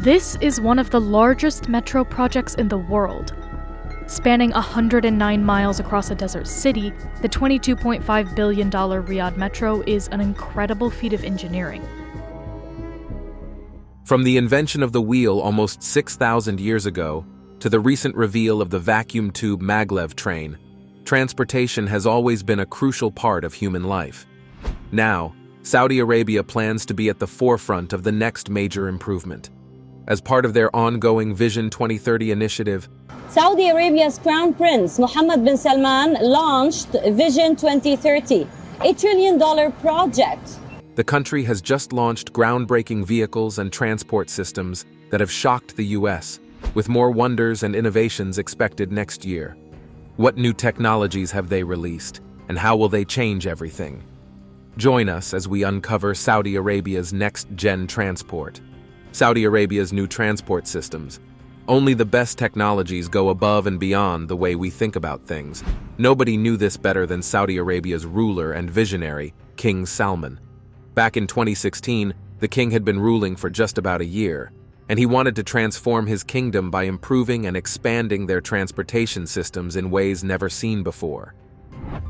This is one of the largest metro projects in the world. Spanning 109 miles across a desert city, the $22.5 billion Riyadh Metro is an incredible feat of engineering. From the invention of the wheel almost 6,000 years ago to the recent reveal of the Vacuum Tube Maglev Train, transportation has always been a crucial part of human life. Now, Saudi Arabia plans to be at the forefront of the next major improvement. As part of their ongoing Vision 2030 initiative, Saudi Arabia's Crown Prince Mohammed bin Salman launched Vision 2030, a $1 trillion project. The country has just launched groundbreaking vehicles and transport systems that have shocked the US, with more wonders and innovations expected next year. What new technologies have they released, and how will they change everything? Join us as we uncover Saudi Arabia's next-gen transport. Saudi Arabia's new transport systems. Only the best technologies go above and beyond the way we think about things. Nobody knew this better than Saudi Arabia's ruler and visionary, King Salman. Back in 2016, the king had been ruling for just about a year, and he wanted to transform his kingdom by improving and expanding their transportation systems in ways never seen before.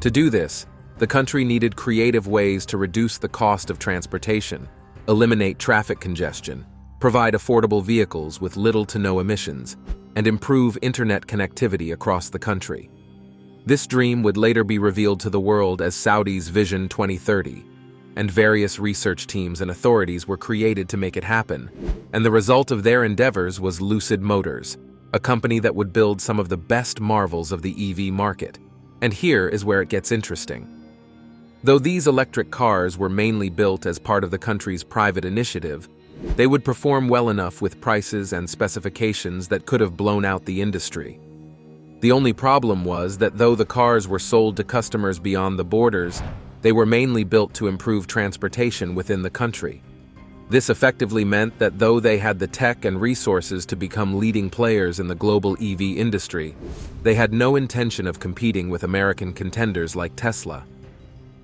To do this, the country needed creative ways to reduce the cost of transportation, eliminate traffic congestion, provide affordable vehicles with little to no emissions, and improve internet connectivity across the country. This dream would later be revealed to the world as Saudi's Vision 2030, and various research teams and authorities were created to make it happen, and the result of their endeavors was Lucid Motors, a company that would build some of the best marvels of the EV market. And here is where it gets interesting. Though these electric cars were mainly built as part of the country's private initiative, they would perform well enough with prices and specifications that could have blown out the industry. The only problem was that though the cars were sold to customers beyond the borders, they were mainly built to improve transportation within the country. This effectively meant that though they had the tech and resources to become leading players in the global EV industry, they had no intention of competing with American contenders like Tesla.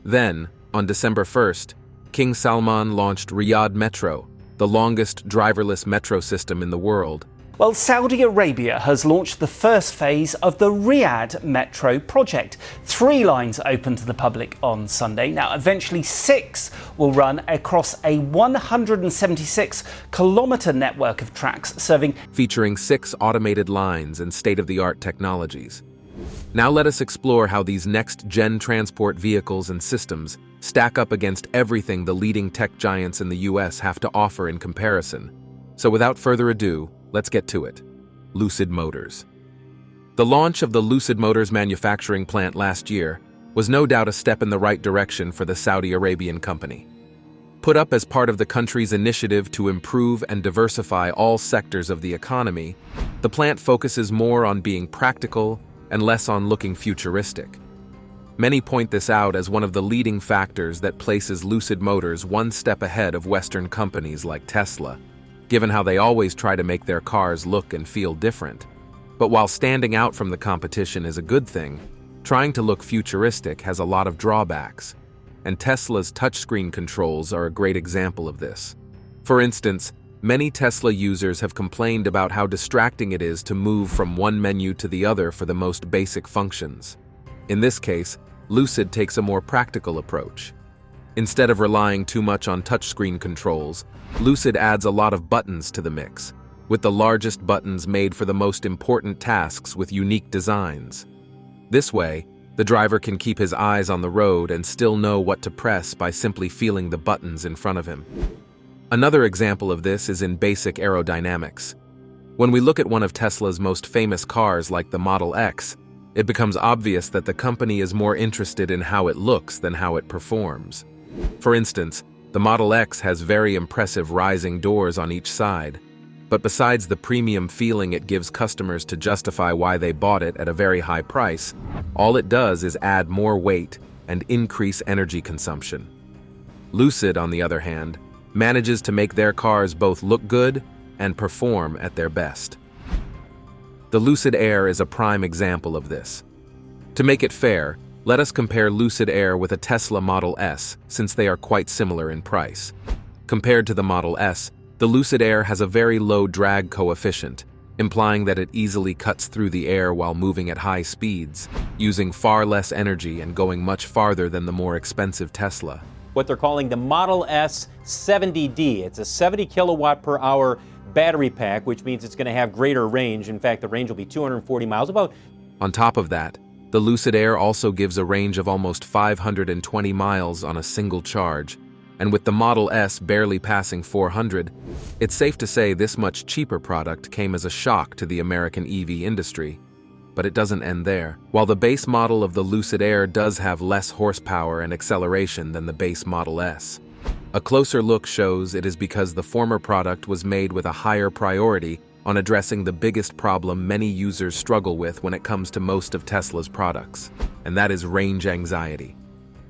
Then, on December 1st, King Salman launched Riyadh Metro, the longest driverless metro system in the world. Well, Saudi Arabia has launched the first phase of the Riyadh Metro project. 3 lines open to the public on Sunday. Now, eventually 6 will run across a 176-kilometre network of tracks featuring 6 automated lines and state-of-the-art technologies. Now let us explore how these next-gen transport vehicles and systems stack up against everything the leading tech giants in the US have to offer in comparison. So without further ado, let's get to it. Lucid Motors. The launch of the Lucid Motors manufacturing plant last year was no doubt a step in the right direction for the Saudi Arabian company. Put up as part of the country's initiative to improve and diversify all sectors of the economy, the plant focuses more on being practical and less on looking futuristic. Many point this out as one of the leading factors that places Lucid Motors one step ahead of Western companies like Tesla, given how they always try to make their cars look and feel different. But while standing out from the competition is a good thing, trying to look futuristic has a lot of drawbacks, and Tesla's touchscreen controls are a great example of this. For instance, many Tesla users have complained about how distracting it is to move from one menu to the other for the most basic functions. In this case, Lucid takes a more practical approach. Instead of relying too much on touchscreen controls, Lucid adds a lot of buttons to the mix, with the largest buttons made for the most important tasks with unique designs. This way, the driver can keep his eyes on the road and still know what to press by simply feeling the buttons in front of him. Another example of this is in basic aerodynamics. When we look at one of Tesla's most famous cars like the Model X, it becomes obvious that the company is more interested in how it looks than how it performs. For instance, the Model X has very impressive rising doors on each side, but besides the premium feeling it gives customers to justify why they bought it at a very high price, all it does is add more weight and increase energy consumption. Lucid, on the other hand, manages to make their cars both look good and perform at their best. The Lucid Air is a prime example of this. To make it fair, let us compare Lucid Air with a Tesla Model S, since they are quite similar in price. Compared to the Model S, The Lucid Air has a very low drag coefficient, implying that it easily cuts through the air while moving at high speeds, using far less energy and going much farther than the more expensive Tesla. What they're calling the Model S 70D. It's a 70 kilowatt per hour battery pack, which means it's going to have greater range. In fact, the range will be 240 miles. On top of that, the Lucid Air also gives a range of almost 520 miles on a single charge, and with the Model S barely passing 400, it's safe to say this much cheaper product came as a shock to the American EV industry. But it doesn't end there. While the base model of the Lucid Air does have less horsepower and acceleration than the base Model S, a closer look shows it is because the former product was made with a higher priority on addressing the biggest problem many users struggle with when it comes to most of Tesla's products, and that is range anxiety.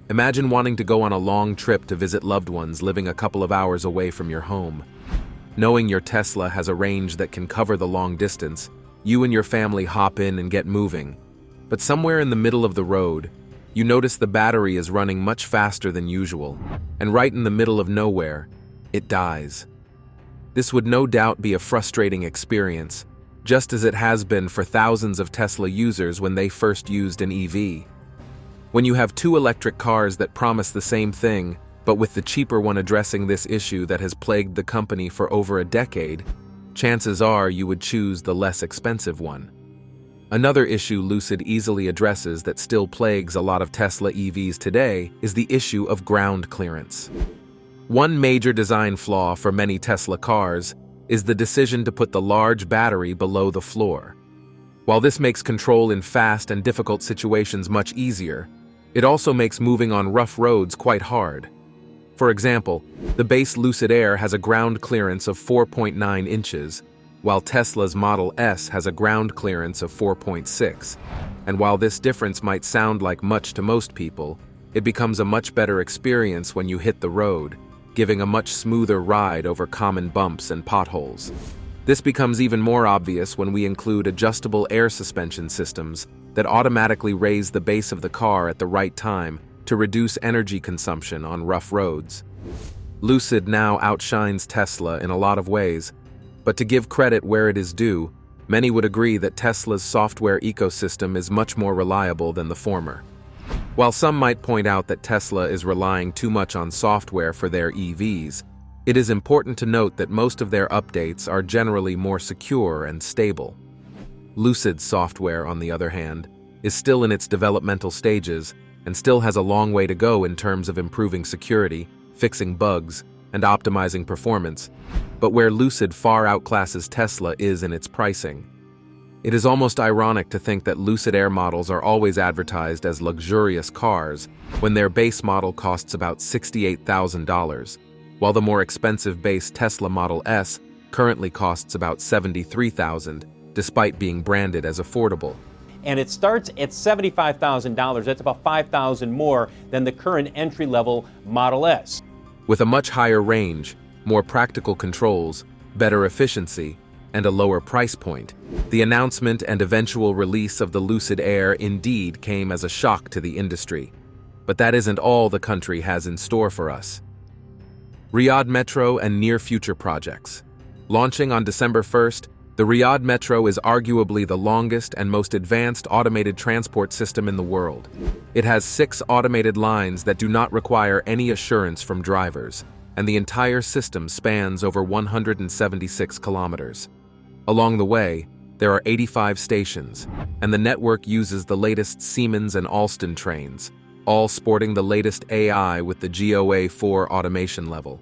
Imagine wanting to go on a long trip to visit loved ones living a couple of hours away from your home. Knowing your Tesla has a range that can cover the long distance, you and your family hop in and get moving. But somewhere in the middle of the road, you notice the battery is running much faster than usual, and right in the middle of nowhere, it dies. This would no doubt be a frustrating experience, just as it has been for thousands of Tesla users when they first used an EV. When you have two electric cars that promise the same thing, but with the cheaper one addressing this issue that has plagued the company for over a decade, chances are you would choose the less expensive one. Another issue Lucid easily addresses that still plagues a lot of Tesla EVs today is the issue of ground clearance. One major design flaw for many Tesla cars is the decision to put the large battery below the floor. While this makes control in fast and difficult situations much easier, it also makes moving on rough roads quite hard. For example, the base Lucid Air has a ground clearance of 4.9 inches, while Tesla's Model S has a ground clearance of 4.6. And while this difference might sound like much to most people, it becomes a much better experience when you hit the road, giving a much smoother ride over common bumps and potholes. This becomes even more obvious when we include adjustable air suspension systems that automatically raise the base of the car at the right time to reduce energy consumption on rough roads. Lucid now outshines Tesla in a lot of ways, but to give credit where it is due, many would agree that Tesla's software ecosystem is much more reliable than the former. While some might point out that Tesla is relying too much on software for their EVs, it is important to note that most of their updates are generally more secure and stable. Lucid's software, on the other hand, is still in its developmental stages and still has a long way to go in terms of improving security, fixing bugs, and optimizing performance, but where Lucid far outclasses Tesla is in its pricing. It is almost ironic to think that Lucid Air models are always advertised as luxurious cars when their base model costs about $68,000, while the more expensive base Tesla Model S currently costs about $73,000, despite being branded as affordable. And it starts at $75,000. That's about $5,000 more than the current entry-level Model S. With a much higher range, more practical controls, better efficiency, and a lower price point, the announcement and eventual release of the Lucid Air indeed came as a shock to the industry. But that isn't all the country has in store for us. Riyadh Metro and near-future projects. Launching on December 1st, the Riyadh Metro is arguably the longest and most advanced automated transport system in the world. It has 6 automated lines that do not require any assurance from drivers, and the entire system spans over 176 kilometers. Along the way, there are 85 stations, and the network uses the latest Siemens and Alstom trains, all sporting the latest AI with the GOA4 automation level.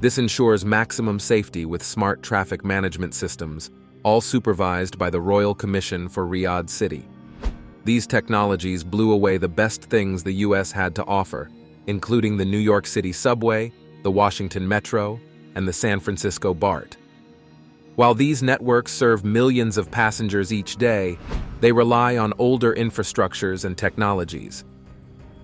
This ensures maximum safety with smart traffic management systems, all supervised by the Royal Commission for Riyadh City. These technologies blew away the best things the US had to offer, including the New York City subway, the Washington Metro, and the San Francisco BART. While these networks serve millions of passengers each day, they rely on older infrastructures and technologies.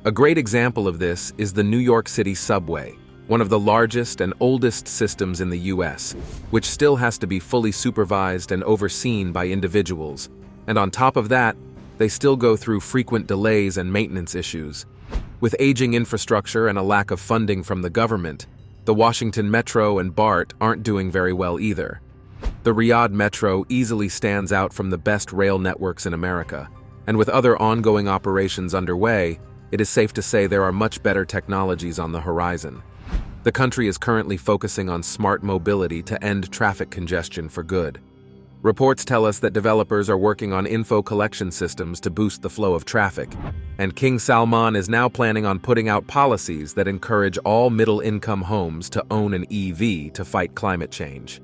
A great example of this is the New York City subway, one of the largest and oldest systems in the US, which still has to be fully supervised and overseen by individuals. And on top of that, they still go through frequent delays and maintenance issues. With aging infrastructure and a lack of funding from the government, The Washington Metro and BART aren't doing very well either. The Riyadh Metro easily stands out from the best rail networks in America, and with other ongoing operations underway, it is safe to say there are much better technologies on the horizon. The country is currently focusing on smart mobility to end traffic congestion for good. Reports tell us that developers are working on info collection systems to boost the flow of traffic, and King Salman is now planning on putting out policies that encourage all middle-income homes to own an EV to fight climate change.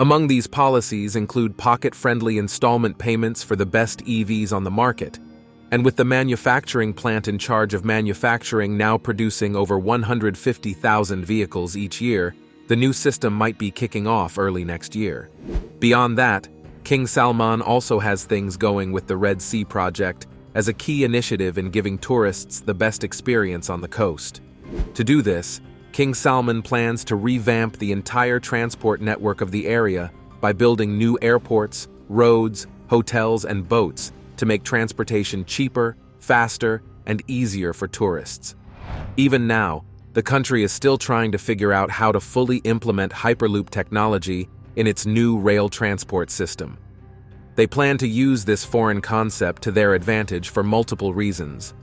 Among these policies include pocket-friendly installment payments for the best EVs on the market, and with the manufacturing plant in charge of manufacturing now producing over 150,000 vehicles each year, the new system might be kicking off early next year. Beyond that, King Salman also has things going with the Red Sea project as a key initiative in giving tourists the best experience on the coast. To do this, King Salman plans to revamp the entire transport network of the area by building new airports, roads, hotels, and boats to make transportation cheaper, faster, and easier for tourists. Even now, the country is still trying to figure out how to fully implement Hyperloop technology in its new rail transport system. They plan to use this foreign concept to their advantage for multiple reasons.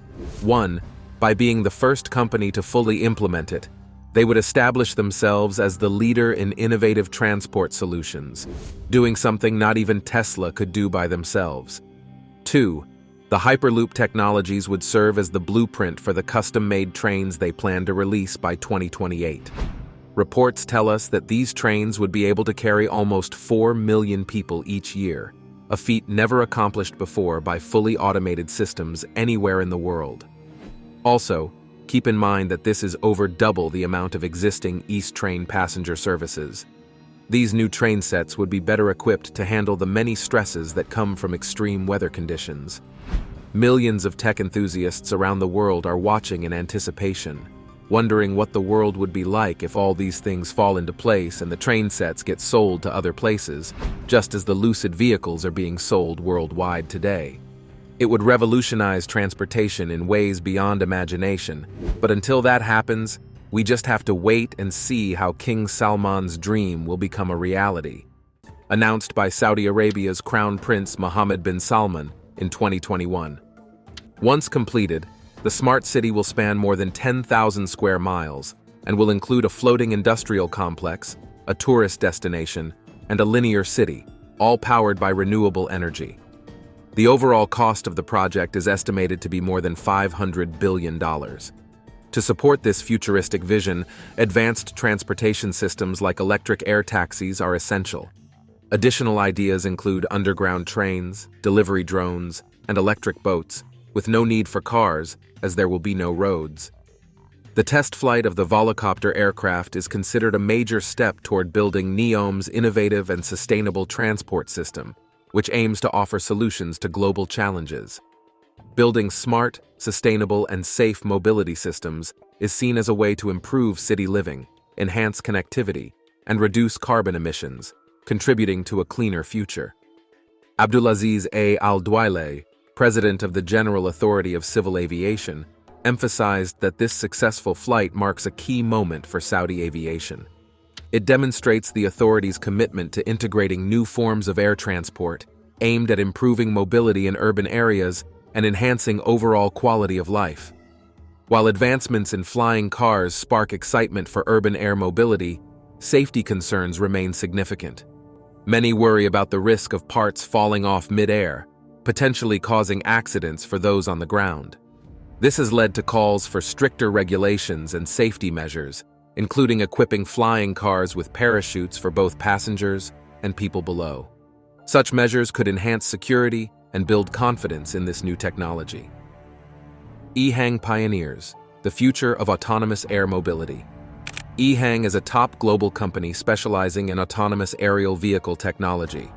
One, by being the first company to fully implement it, they would establish themselves as the leader in innovative transport solutions, doing something not even Tesla could do by themselves. Two, the Hyperloop technologies would serve as the blueprint for the custom-made trains they plan to release by 2028. Reports tell us that these trains would be able to carry almost 4 million people each year, a feat never accomplished before by fully automated systems anywhere in the world. Also, keep in mind that this is over double the amount of existing East Train passenger services. These new train sets would be better equipped to handle the many stresses that come from extreme weather conditions. Millions of tech enthusiasts around the world are watching in anticipation, wondering what the world would be like if all these things fall into place and the train sets get sold to other places, just as the Lucid vehicles are being sold worldwide today. It would revolutionize transportation in ways beyond imagination, but until that happens, we just have to wait and see how King Salman's dream will become a reality. Announced by Saudi Arabia's Crown Prince Mohammed bin Salman in 2021. Once completed, the smart city will span more than 10,000 square miles and will include a floating industrial complex, a tourist destination, and a linear city, all powered by renewable energy. The overall cost of the project is estimated to be more than $500 billion. To support this futuristic vision, advanced transportation systems like electric air taxis are essential. Additional ideas include underground trains, delivery drones, and electric boats, with no need for cars, as there will be no roads. The test flight of the Volocopter aircraft is considered a major step toward building Neom's innovative and sustainable transport system, which aims to offer solutions to global challenges. Building smart, sustainable, and safe mobility systems is seen as a way to improve city living, enhance connectivity, and reduce carbon emissions, contributing to a cleaner future. Abdulaziz A. Al-Douaile, president of the General Authority of Civil Aviation, emphasized that this successful flight marks a key moment for Saudi aviation. It demonstrates the authority's commitment to integrating new forms of air transport, aimed at improving mobility in urban areas and enhancing overall quality of life. While advancements in flying cars spark excitement for urban air mobility, safety concerns remain significant. Many worry about the risk of parts falling off mid-air, potentially causing accidents for those on the ground. This has led to calls for stricter regulations and safety measures, including equipping flying cars with parachutes for both passengers and people below. Such measures could enhance security and build confidence in this new technology. Ehang pioneers the future of autonomous air mobility. Ehang is a top global company specializing in autonomous aerial vehicle technology.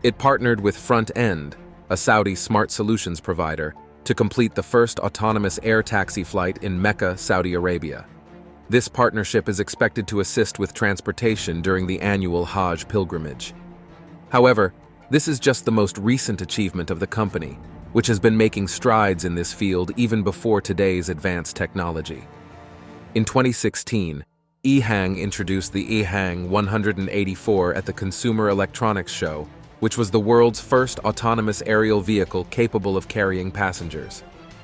It partnered with Front End, a Saudi smart solutions provider, to complete the first autonomous air taxi flight in Mecca, Saudi Arabia. This partnership is expected to assist with transportation during the annual Hajj pilgrimage. However, this is just the most recent achievement of the company, which has been making strides in this field even before today's advanced technology. In 2016, Ehang introduced the Ehang 184 at the Consumer Electronics Show, which was the world's first autonomous aerial vehicle capable of carrying passengers.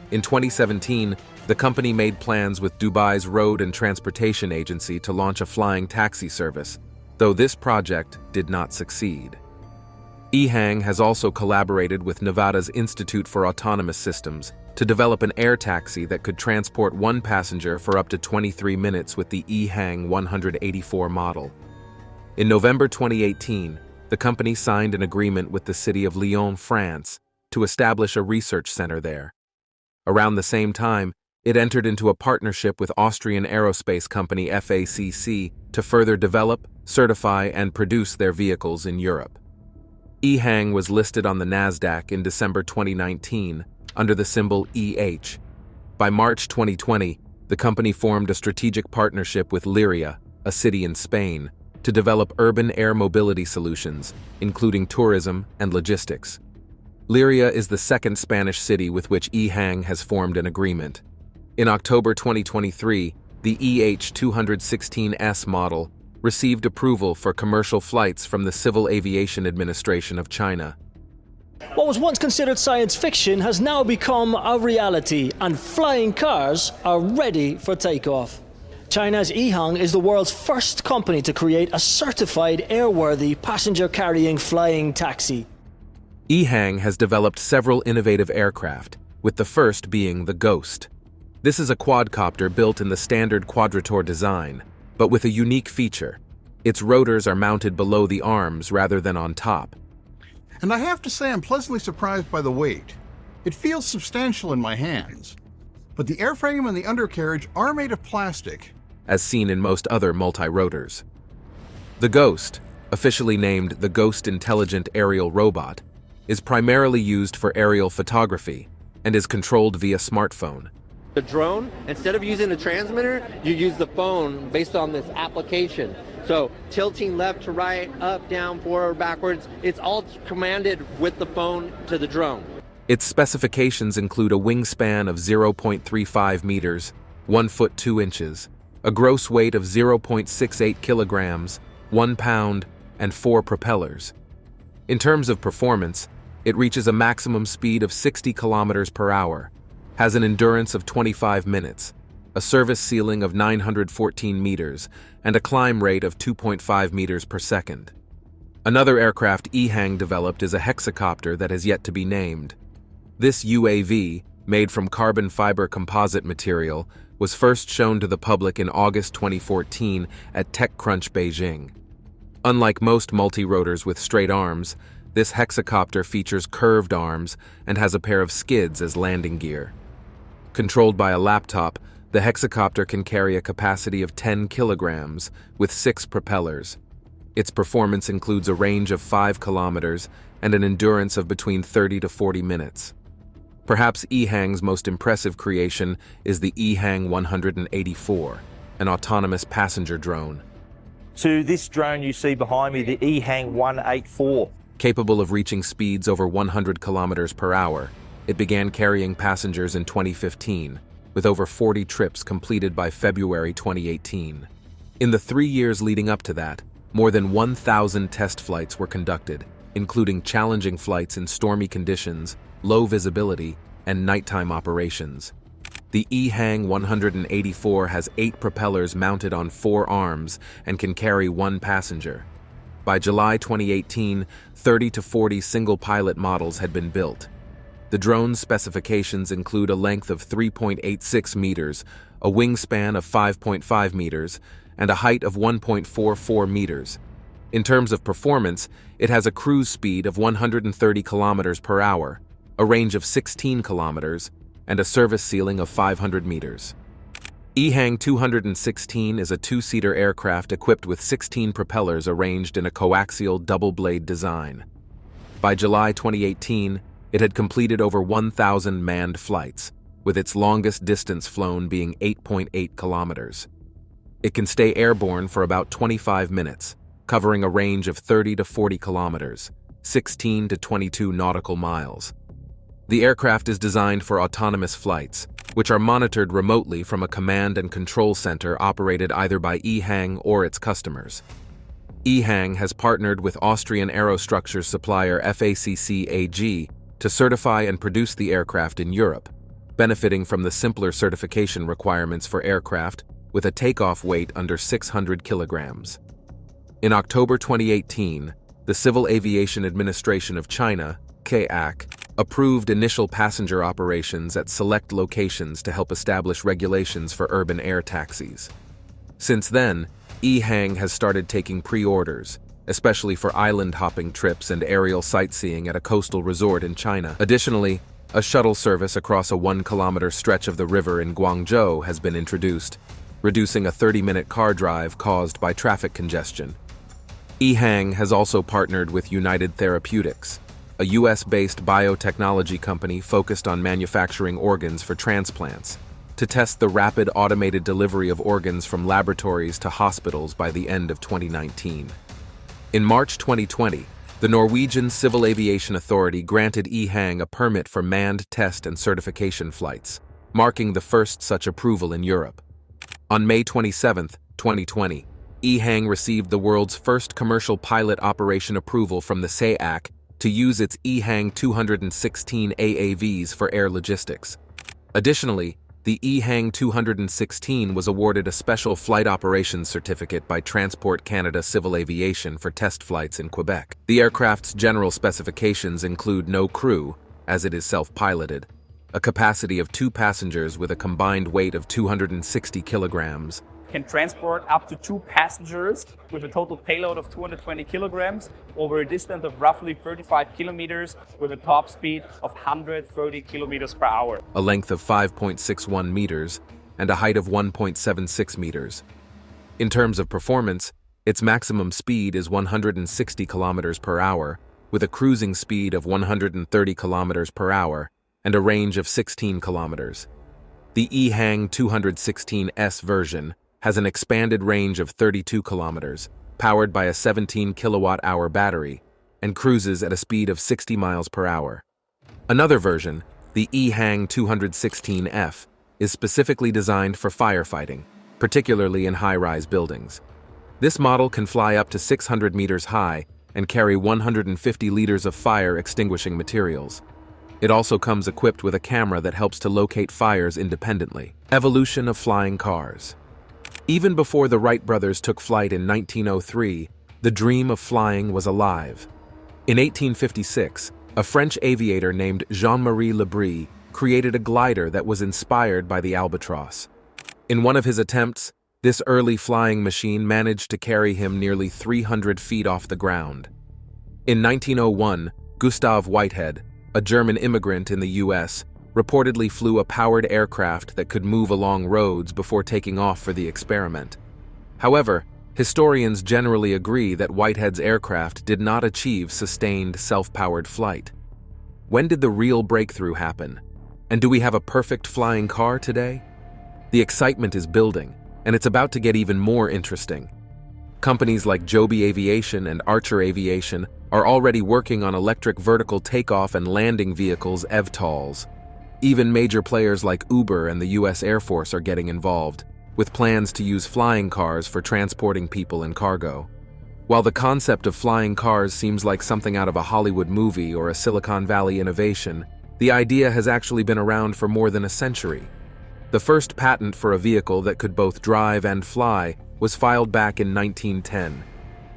In 2017, the company made plans with Dubai's Road and Transportation Agency to launch a flying taxi service, though this project did not succeed. Ehang has also collaborated with Nevada's Institute for Autonomous Systems to develop an air taxi that could transport one passenger for up to 23 minutes with the Ehang 184 model. In November 2018, the company signed an agreement with the city of Lyon, France, to establish a research center there. Around the same time, it entered into a partnership with Austrian aerospace company FACC to further develop, certify, and produce their vehicles in Europe. Ehang was listed on the Nasdaq in December 2019 under the symbol EH. By March 2020, the company formed a strategic partnership with Liria, a city in Spain, to develop urban air mobility solutions, including tourism and logistics. Liria is the second Spanish city with which Ehang has formed an agreement. In October 2023, the EH216S model received approval for commercial flights from the Civil Aviation Administration of China. What was once considered science fiction has now become a reality, and flying cars are ready for takeoff. China's Ehang is the world's first company to create a certified airworthy passenger-carrying flying taxi. Ehang has developed several innovative aircraft, with the first being the Ghost. This is a quadcopter built in the standard quadrature design, but with a unique feature. Its rotors are mounted below the arms rather than on top. And I have to say I'm pleasantly surprised by the weight. It feels substantial in my hands. But the airframe and the undercarriage are made of plastic, as seen in most other multi-rotors. The Ghost, officially named the Ghost Intelligent Aerial Robot, is primarily used for aerial photography and is controlled via smartphone. The drone, instead of using the transmitter, you use the phone based on this application. So tilting left to right, up, down, forward, backwards, it's all commanded with the phone to the drone. Its specifications include a wingspan of 0.35 meters, 1 foot 2 inches, a gross weight of 0.68 kilograms, 1 pound, and 4 propellers. In terms of performance, it reaches a maximum speed of 60 kilometers per hour, has an endurance of 25 minutes, a service ceiling of 914 meters, and a climb rate of 2.5 meters per second. Another aircraft Ehang developed is a hexacopter that has yet to be named. This UAV, made from carbon fiber composite material, was first shown to the public in August 2014 at TechCrunch Beijing. Unlike most multi-rotors with straight arms, this hexacopter features curved arms and has a pair of skids as landing gear. Controlled by a laptop, the hexacopter can carry a capacity of 10 kilograms with 6 propellers. Its performance includes a range of 5 kilometers and an endurance of between 30 to 40 minutes. Perhaps Ehang's most impressive creation is the Ehang 184, an autonomous passenger drone. To this drone you see behind me, the Ehang 184. Capable of reaching speeds over 100 kilometers per hour, it began carrying passengers in 2015, with over 40 trips completed by February 2018. In the 3 years leading up to that, more than 1,000 test flights were conducted, including challenging flights in stormy conditions, low visibility, and nighttime operations. The Ehang 184 has 8 propellers mounted on 4 arms and can carry 1 passenger. By July 2018, 30 to 40 single-pilot models had been built. The drone's specifications include a length of 3.86 meters, a wingspan of 5.5 meters, and a height of 1.44 meters. In terms of performance, it has a cruise speed of 130 kilometers per hour, a range of 16 kilometers, and a service ceiling of 500 meters. Ehang 216 is a 2-seater aircraft equipped with 16 propellers arranged in a coaxial double-blade design. By July 2018, it had completed over 1,000 manned flights, with its longest distance flown being 8.8 kilometers. It can stay airborne for about 25 minutes, covering a range of 30 to 40 kilometers, 16 to 22 nautical miles. The aircraft is designed for autonomous flights, which are monitored remotely from a command and control center operated either by Ehang or its customers. Ehang has partnered with Austrian aerostructures supplier FACC AG to certify and produce the aircraft in Europe, benefiting from the simpler certification requirements for aircraft with a takeoff weight under 600 kilograms. In October 2018, the Civil Aviation Administration of China, CAAC, approved initial passenger operations at select locations to help establish regulations for urban air taxis. Since then, Ehang has started taking pre-orders, especially for island-hopping trips and aerial sightseeing at a coastal resort in China. Additionally, a shuttle service across a 1-kilometer stretch of the river in Guangzhou has been introduced, reducing a 30-minute car drive caused by traffic congestion. Ehang has also partnered with United Therapeutics, a US-based biotechnology company focused on manufacturing organs for transplants, to test the rapid automated delivery of organs from laboratories to hospitals by the end of 2019. In March 2020, the Norwegian Civil Aviation Authority granted Ehang a permit for manned test and certification flights, marking the first such approval in Europe. On May 27, 2020, Ehang received the world's first commercial pilot operation approval from the CAAC to use its Ehang 216 AAVs for air logistics. Additionally, the Ehang 216 was awarded a special flight operations certificate by Transport Canada Civil Aviation for test flights in Quebec. The aircraft's general specifications include no crew, as it is self-piloted, a capacity of 2 passengers with a combined weight of 260 kilograms, can transport up to 2 passengers with a total payload of 220 kilograms over a distance of roughly 35 kilometers with a top speed of 130 kilometers per hour. A length of 5.61 meters, and a height of 1.76 meters. In terms of performance, its maximum speed is 160 kilometers per hour, with a cruising speed of 130 kilometers per hour and a range of 16 kilometers. The Ehang 216S version has an expanded range of 32 kilometers, powered by a 17 kilowatt-hour battery, and cruises at a speed of 60 miles per hour. Another version, the Ehang 216F, is specifically designed for firefighting, particularly in high-rise buildings. This model can fly up to 600 meters high and carry 150 liters of fire extinguishing materials. It also comes equipped with a camera that helps to locate fires independently. Evolution of flying cars. Even before the Wright brothers took flight in 1903, the dream of flying was alive. In 1856, a French aviator named Jean-Marie Lebris created a glider that was inspired by the albatross. In one of his attempts, this early flying machine managed to carry him nearly 300 feet off the ground. In 1901, Gustav Whitehead, a German immigrant in the US, reportedly flew a powered aircraft that could move along roads before taking off for the experiment. However, historians generally agree that Whitehead's aircraft did not achieve sustained self-powered flight. When did the real breakthrough happen? And do we have a perfect flying car today? The excitement is building, and it's about to get even more interesting. Companies like Joby Aviation and Archer Aviation are already working on electric vertical takeoff and landing vehicles (eVTOLs). Even major players like Uber and the US Air Force are getting involved, with plans to use flying cars for transporting people and cargo. While the concept of flying cars seems like something out of a Hollywood movie or a Silicon Valley innovation, the idea has actually been around for more than a century. The first patent for a vehicle that could both drive and fly was filed back in 1910.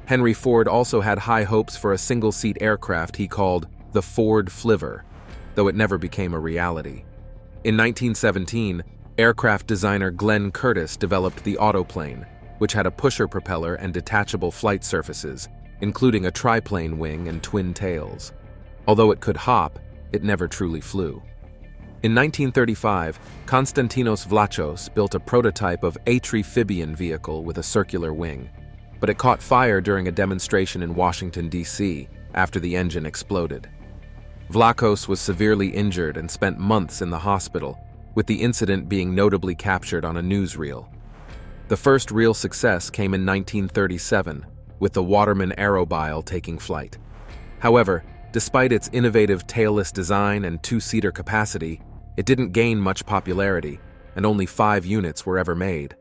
Henry Ford also had high hopes for a single-seat aircraft he called the Ford Flivver, though it never became a reality. In 1917, aircraft designer Glenn Curtiss developed the autoplane, which had a pusher propeller and detachable flight surfaces, including a triplane wing and twin tails. Although it could hop, it never truly flew. In 1935, Konstantinos Vlachos built a prototype of amphibian vehicle with a circular wing, but it caught fire during a demonstration in Washington, D.C. after the engine exploded. Vlachos was severely injured and spent months in the hospital, with the incident being notably captured on a newsreel. The first real success came in 1937, with the Waterman Aeromobil taking flight. However, despite its innovative tailless design and two-seater capacity, it didn't gain much popularity, and only 5 units were ever made.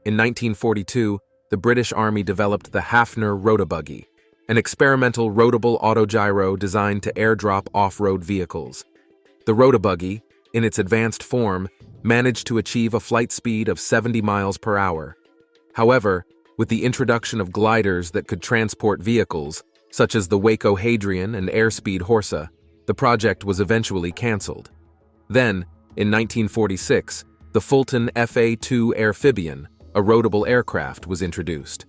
In 1942, the British Army developed the Hafner Rotobuggy, an experimental rotable autogyro designed to airdrop off-road vehicles. The Rotobuggy, in its advanced form, managed to achieve a flight speed of 70 miles per hour. However, with the introduction of gliders that could transport vehicles, such as the Waco Hadrian and Airspeed Horsa, the project was eventually cancelled. Then, in 1946, the Fulton FA-2 Airphibian, a rotable aircraft, was introduced.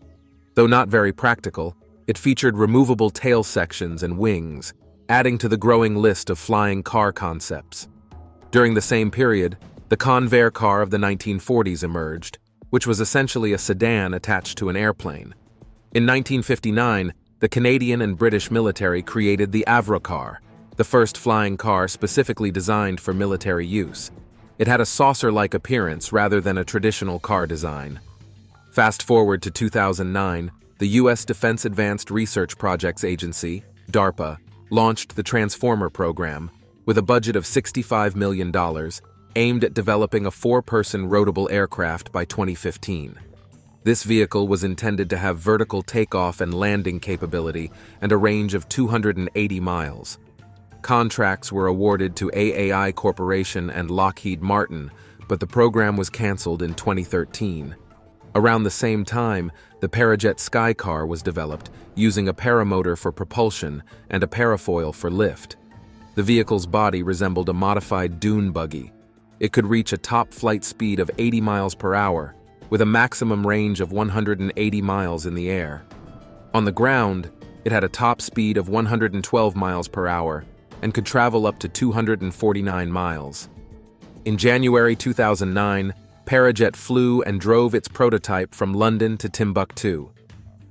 Though not very practical, it featured removable tail sections and wings, adding to the growing list of flying car concepts. During the same period, the Convair car of the 1940s emerged, which was essentially a sedan attached to an airplane. In 1959, the Canadian and British military created the Avrocar, the first flying car specifically designed for military use. It had a saucer-like appearance rather than a traditional car design. Fast forward to 2009, the U.S. Defense Advanced Research Projects Agency, DARPA, launched the Transformer program, with a budget of $65 million, aimed at developing a 4-person rotable aircraft by 2015. This vehicle was intended to have vertical takeoff and landing capability and a range of 280 miles. Contracts were awarded to AAI Corporation and Lockheed Martin, but the program was canceled in 2013. Around the same time, the Parajet Skycar was developed, using a paramotor for propulsion and a parafoil for lift. The vehicle's body resembled a modified dune buggy. It could reach a top flight speed of 80 miles per hour, with a maximum range of 180 miles in the air. On the ground, it had a top speed of 112 miles per hour and could travel up to 249 miles. In January 2009, Parajet flew and drove its prototype from London to Timbuktu.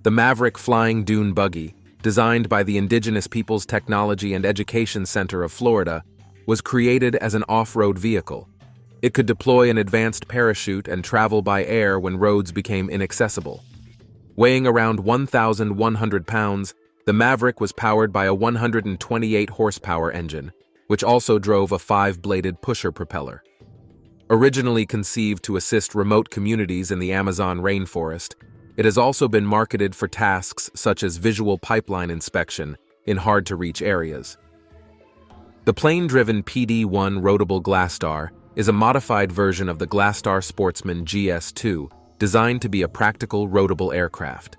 The Maverick Flying Dune Buggy, designed by the Indigenous Peoples Technology and Education Center of Florida, was created as an off-road vehicle. It could deploy an advanced parachute and travel by air when roads became inaccessible. Weighing around 1,100 pounds, the Maverick was powered by a 128 horsepower engine, which also drove a 5-bladed pusher propeller. Originally conceived to assist remote communities in the Amazon rainforest, it has also been marketed for tasks such as visual pipeline inspection in hard-to-reach areas. The plane-driven PD-1 rotable Glasstar is a modified version of the Glasstar Sportsman GS2, designed to be a practical rotable aircraft.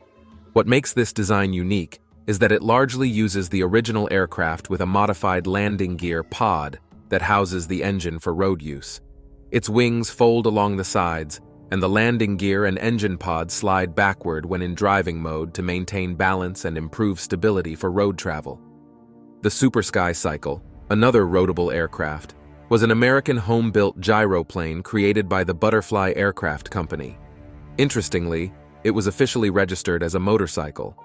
What makes this design unique is that it largely uses the original aircraft with a modified landing gear pod that houses the engine for road use. Its wings fold along the sides, and the landing gear and engine pod slide backward when in driving mode to maintain balance and improve stability for road travel. The Super Sky Cycle, another rotable aircraft, was an American home-built gyroplane created by the Butterfly Aircraft Company. Interestingly, it was officially registered as a motorcycle.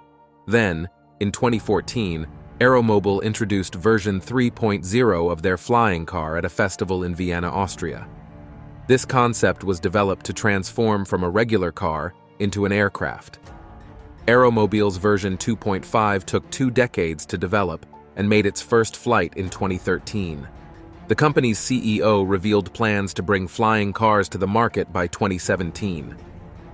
Then, in 2014, Aeromobil introduced version 3.0 of their flying car at a festival in Vienna, Austria. This concept was developed to transform from a regular car into an aircraft. Aeromobil's version 2.5 took 2 decades to develop and made its first flight in 2013. The company's CEO revealed plans to bring flying cars to the market by 2017.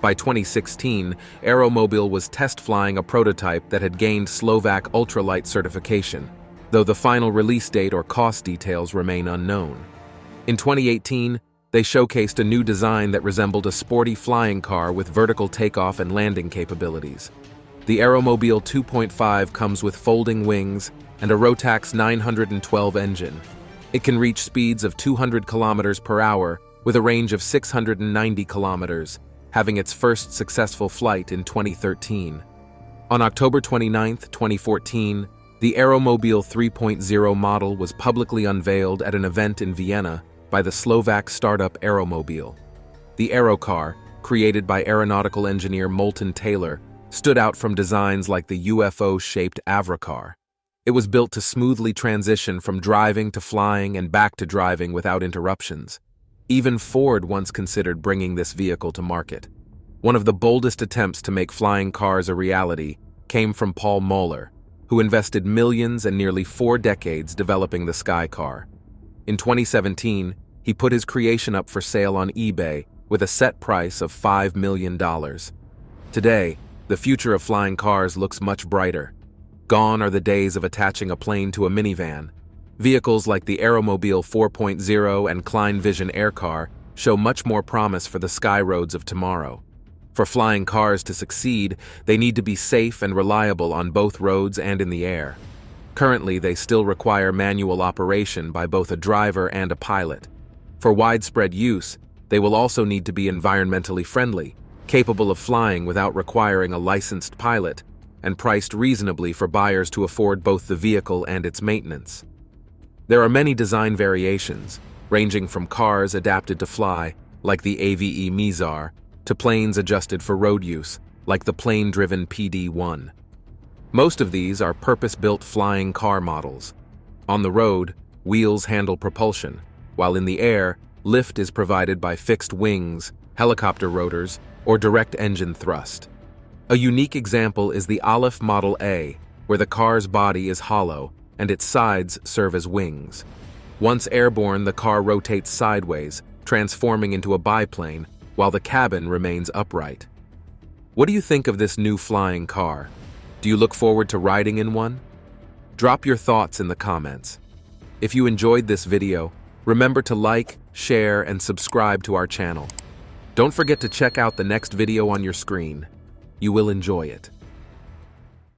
By 2016, Aeromobil was test flying a prototype that had gained Slovak ultralight certification, though the final release date or cost details remain unknown. In 2018, they showcased a new design that resembled a sporty flying car with vertical takeoff and landing capabilities. The Aeromobil 2.5 comes with folding wings and a Rotax 912 engine. It can reach speeds of 200 kilometers per hour with a range of 690 kilometers, having its first successful flight in 2013. On October 29, 2014, the Aeromobil 3.0 model was publicly unveiled at an event in Vienna by the Slovak startup Aeromobil. The Aerocar, created by aeronautical engineer Moulton Taylor, stood out from designs like the UFO-shaped Avrocar. It was built to smoothly transition from driving to flying and back to driving without interruptions. Even Ford once considered bringing this vehicle to market. One of the boldest attempts to make flying cars a reality came from Paul Moeller, who invested millions and nearly 4 decades developing the Sky Car. In 2017, he put his creation up for sale on eBay with a set price of $5 million. Today, the future of flying cars looks much brighter. Gone are the days of attaching a plane to a minivan. Vehicles like the Aeromobil 4.0 and Klein Vision Air Car show much more promise for the sky roads of tomorrow. For flying cars to succeed, they need to be safe and reliable on both roads and in the air. Currently, they still require manual operation by both a driver and a pilot. For widespread use, they will also need to be environmentally friendly, capable of flying without requiring a licensed pilot, and priced reasonably for buyers to afford both the vehicle and its maintenance. There are many design variations, ranging from cars adapted to fly, like the AVE Mizar, to planes adjusted for road use, like the plane-driven PD-1. Most of these are purpose-built flying car models. On the road, wheels handle propulsion, while in the air, lift is provided by fixed wings, helicopter rotors, or direct engine thrust. A unique example is the Aleph Model A, where the car's body is hollow and its sides serve as wings. Once airborne, the car rotates sideways, transforming into a biplane, while the cabin remains upright. What do you think of this new flying car? Do you look forward to riding in one? Drop your thoughts in the comments. If you enjoyed this video, remember to like, share, and subscribe to our channel. Don't forget to check out the next video on your screen. You will enjoy it.